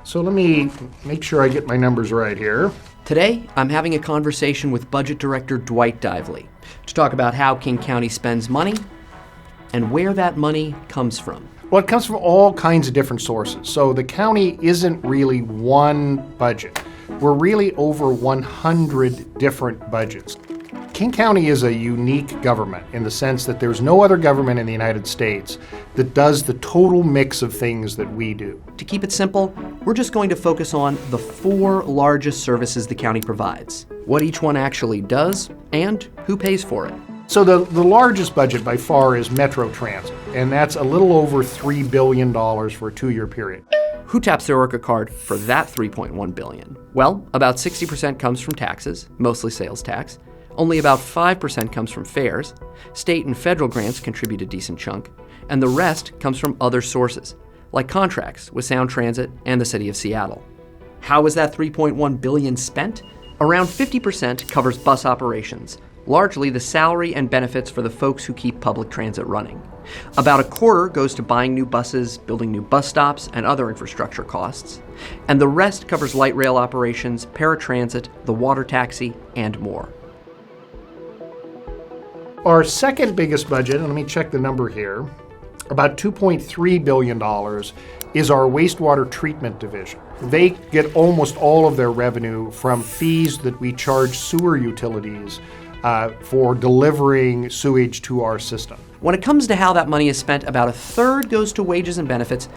So let me make sure I get my numbers right here. Today, I'm having a conversation with Budget Director Dwight Dively to talk about how King County spends money and where that money comes from. Well, it comes from all kinds of different sources. So the county isn't really one budget. We're really over 100 different budgets. King County is a unique government in the sense that there's no other government in the United States that does the total mix of things that we do. To keep it simple, we're just going to focus on the 4 largest services the county provides, what each one actually does, and who pays for it. So the largest budget by far is Metro Transit, and that's a little over $3 billion for a 2-year period. Who taps their ORCA card for that $3.1 billion? Well, about 60% comes from taxes, mostly sales tax. Only about 5% comes from fares. State and federal grants contribute a decent chunk. And the rest comes from other sources, like contracts with Sound Transit and the City of Seattle. How is that $3.1 billion spent? Around 50% covers bus operations, largely the salary and benefits for the folks who keep public transit running. About a quarter goes to buying new buses, building new bus stops, and other infrastructure costs. And the rest covers light rail operations, paratransit, the water taxi, and more. Our second biggest budget, and let me check the number here, about $2.3 billion, is our wastewater treatment division. They get almost all of their revenue from fees that we charge sewer utilities for delivering sewage to our system. When it comes to how that money is spent, about a third goes to wages and benefits,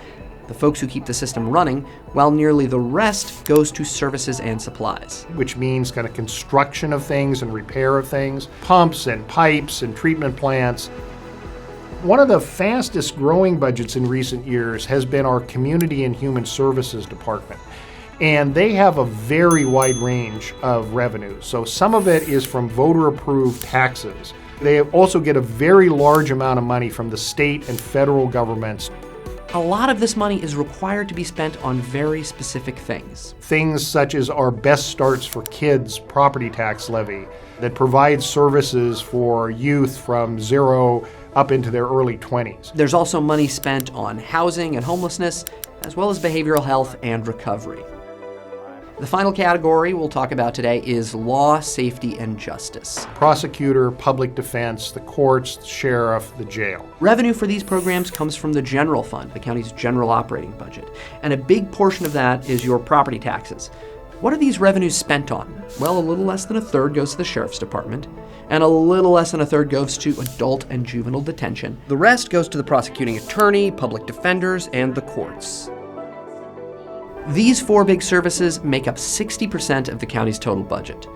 the folks who keep the system running, while nearly the rest goes to services and supplies. Which means kind of construction of things and repair of things, pumps and pipes and treatment plants. One of the fastest growing budgets in recent years has been our Community and Human Services Department. And they have a very wide range of revenue. So some of it is from voter-approved taxes. They also get a very large amount of money from the state and federal governments. A lot of this money is required to be spent on very specific things. Things such as our Best Starts for Kids property tax levy that provides services for youth from 0 up into their early 20s. There's also money spent on housing and homelessness, as well as behavioral health and recovery. The final category we'll talk about today is law, safety, and justice. Prosecutor, public defense, the courts, the sheriff, the jail. Revenue for these programs comes from the general fund, the county's general operating budget. And a big portion of that is your property taxes. What are these revenues spent on? Well, a little less than a third goes to the sheriff's department, and a little less than a third goes to adult and juvenile detention. The rest goes to the prosecuting attorney, public defenders, and the courts. These 4 big services make up 60% of the county's total budget.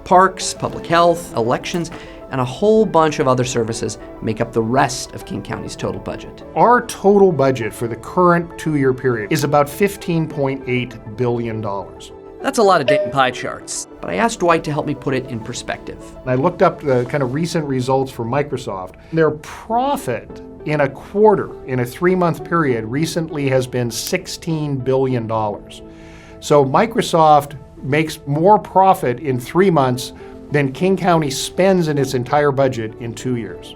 Parks, public health, elections, and a whole bunch of other services make up the rest of King County's total budget. Our total budget for the current 2-year period is about $15.8 billion. That's a lot of Dayton pie charts, but I asked Dwight to help me put it in perspective. I looked up the kind of recent results for Microsoft. Their profit in a quarter, in a 3-month period, recently has been $16 billion. So Microsoft makes more profit in 3 months than King County spends in its entire budget in 2 years.